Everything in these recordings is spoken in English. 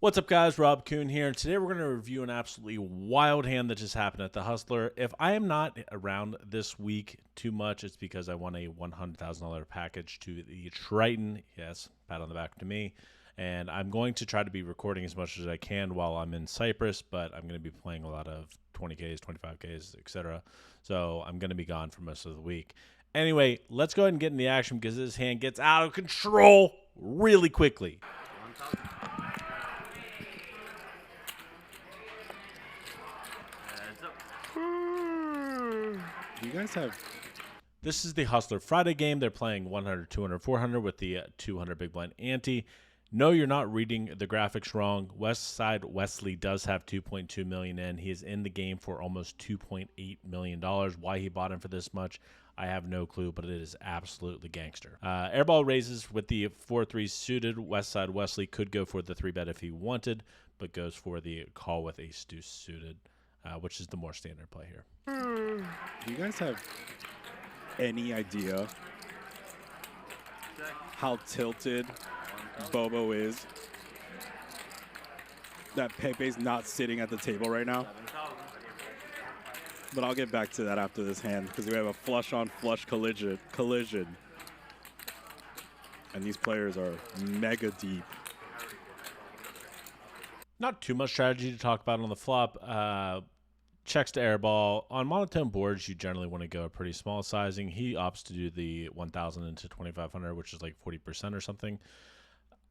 What's up, guys? Rob Kuhn here, and today we're going to review an absolutely wild hand that just happened at the Hustler. If I am not around this week too much, it's because I won a $100,000 package to the Triton. Yes, pat on the back to me. And I'm going to try to be recording as much as I can while I'm in Cyprus, but I'm going to be playing a lot of 20Ks, 25Ks, etc. So I'm going to be gone for most of the week. Anyway, let's go ahead and get in the action because this hand gets out of control really quickly. Do you guys have... This is the Hustler Friday game. They're playing 100, 200, 400 with the 200 big blind ante. No, you're not reading the graphics wrong. West Side Wesley does have 2.2 million in. He is in the game for almost $2.8 million. Why he bought him for this much, I have no clue, but it is absolutely gangster. Airball raises with the 4-3 suited. West Side Wesley could go for the 3-bet if he wanted, but goes for the call with ace-deuce suited, which is the more standard play here. Do you guys have any idea how tilted Bobo is? That Pepe's not sitting at the table right now. But I'll get back to that after this hand because we have a flush-on-flush collision. And these players are mega deep. Not too much strategy to talk about on the flop. Checks to airball. On monotone boards, you generally want to go a pretty small sizing. He opts to do the 1,000 into 2,500, which is like 40% or something.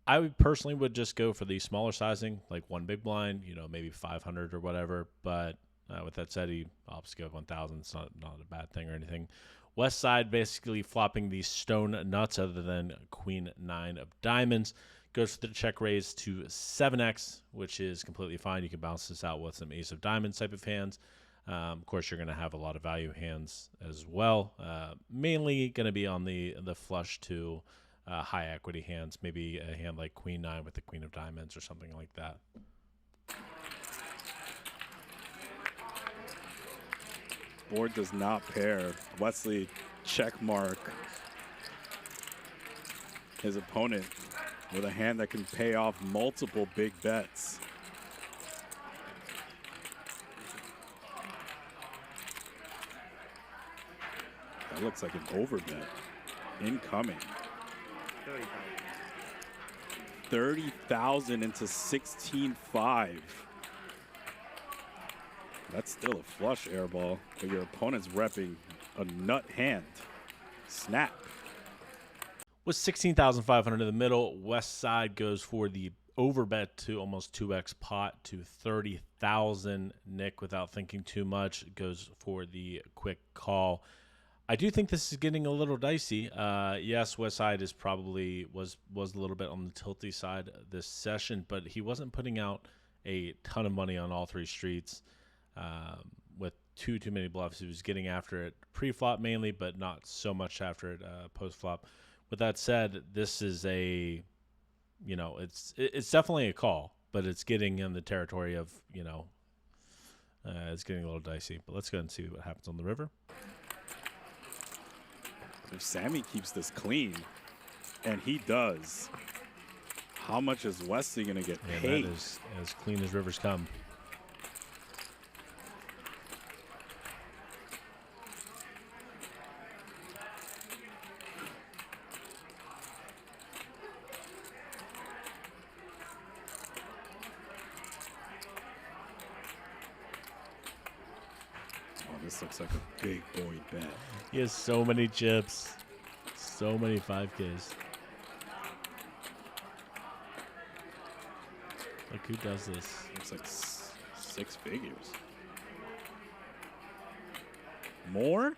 I personally would just go for the smaller sizing, like one big blind, maybe 500 or whatever. But with that said, he opts to go 1,000. It's not a bad thing or anything. West Side basically flopping the stone nuts other than Queen 9 of diamonds. Goes for the check raise to 7x, which is completely fine. You can bounce this out with some ace of diamonds type of hands. Of course, you're going to have a lot of value hands as well. Mainly going to be on the flush to high equity hands. Maybe a hand like Queen 9 with the Queen of diamonds or something like that. Board does not pair. Wesley check mark his opponent with a hand that can pay off multiple big bets. That looks like an overbet. Incoming. 30,000 into 16.5. That's still a flush airball, but your opponent's repping a nut hand. Snap. With 16,500 in the middle, West Side goes for the overbet to almost 2x pot to 30,000. Nick, without thinking too much, goes for the quick call. I do think this is getting a little dicey. Yes, West Side is probably was a little bit on the tilty side this session, but he wasn't putting out a ton of money on all three streets with too many bluffs. He was getting after it pre-flop mainly, but not so much after it post-flop. With that said, this is a, it's definitely a call, but it's getting in the territory of, it's getting a little dicey. But let's go ahead and see what happens on the river. If Sammy keeps this clean, and he does, how much is Wesley going to get paid? That is as clean as rivers come. This looks like a big boy bet. He has so many chips, so many 5Ks. Like, who does this? Looks like 6 figures. More?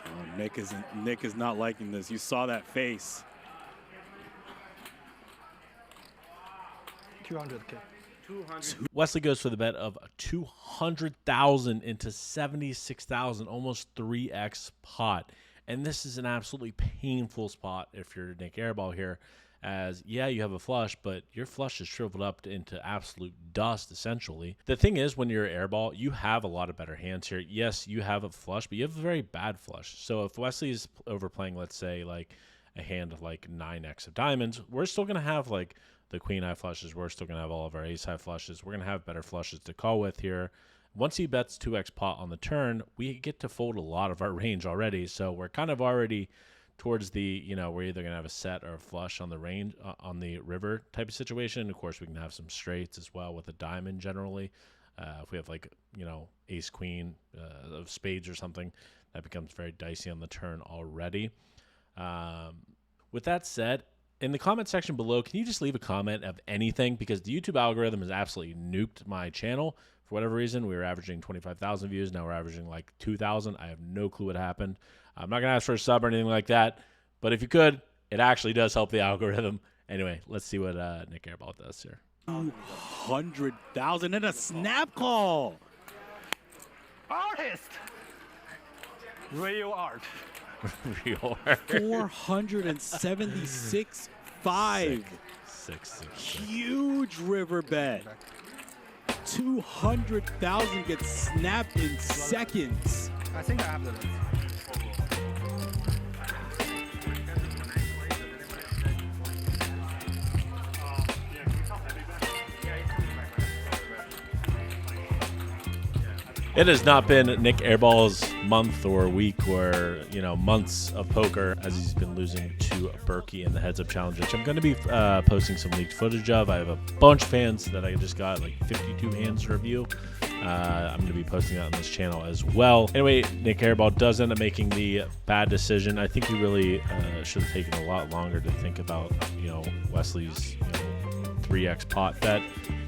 Oh, Nick is not liking this. You saw that face. 200K. Wesley goes for the bet of 200,000 into 76,000, almost 3x pot. And this is an absolutely painful spot if you're Nik Airball here, as, yeah, you have a flush, but your flush is shriveled up into absolute dust, essentially. The thing is, when you're airball, you have a lot of better hands here. Yes, you have a flush, but you have a very bad flush. So if Wesley is overplaying, let's say, like a hand like 9x of diamonds, we're still going to have like the queen high flushes. We're still going to have all of our ace high flushes. We're going to have better flushes to call with here. Once he bets 2x pot on the turn, we get to fold a lot of our range already. So we're kind of already towards the, we're either going to have a set or a flush on the range, on the river type of situation. Of course, we can have some straights as well with a diamond generally. If we have like, ace queen of spades or something, that becomes very dicey on the turn already. With that said, in the comment section below, can you just leave a comment of anything? Because the YouTube algorithm has absolutely nuked my channel. For whatever reason, we were averaging 25,000 views. Now we're averaging like 2,000. I have no clue what happened. I'm not going to ask for a sub or anything like that. But if you could, it actually does help the algorithm. Anyway, let's see what Nik Airball does here. 200,000 and a snap call. Artist. Real art. Real art. 476.5. Six. Huge river bet. 200,000 gets snapped in seconds. I think I have the It has not been Nik Airball's month or week or, months of poker as he's been losing to Berkey in the heads-up challenge, which I'm going to be posting some leaked footage of. I have a bunch of fans that I just got, like 52 hands to review. I'm going to be posting that on this channel as well. Anyway, Nik Airball does end up making the bad decision. I think he really should have taken a lot longer to think about, Wesley's 3x pot bet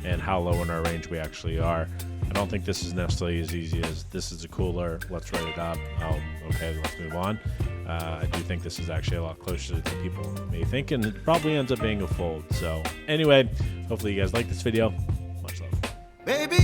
and how low in our range we actually are. I don't think this is necessarily as easy as this is a cooler, let's write it up. Oh, okay, let's move on. I do think this is actually a lot closer than people may think, and it probably ends up being a fold. So anyway, hopefully you guys like this video. Much love. Baby,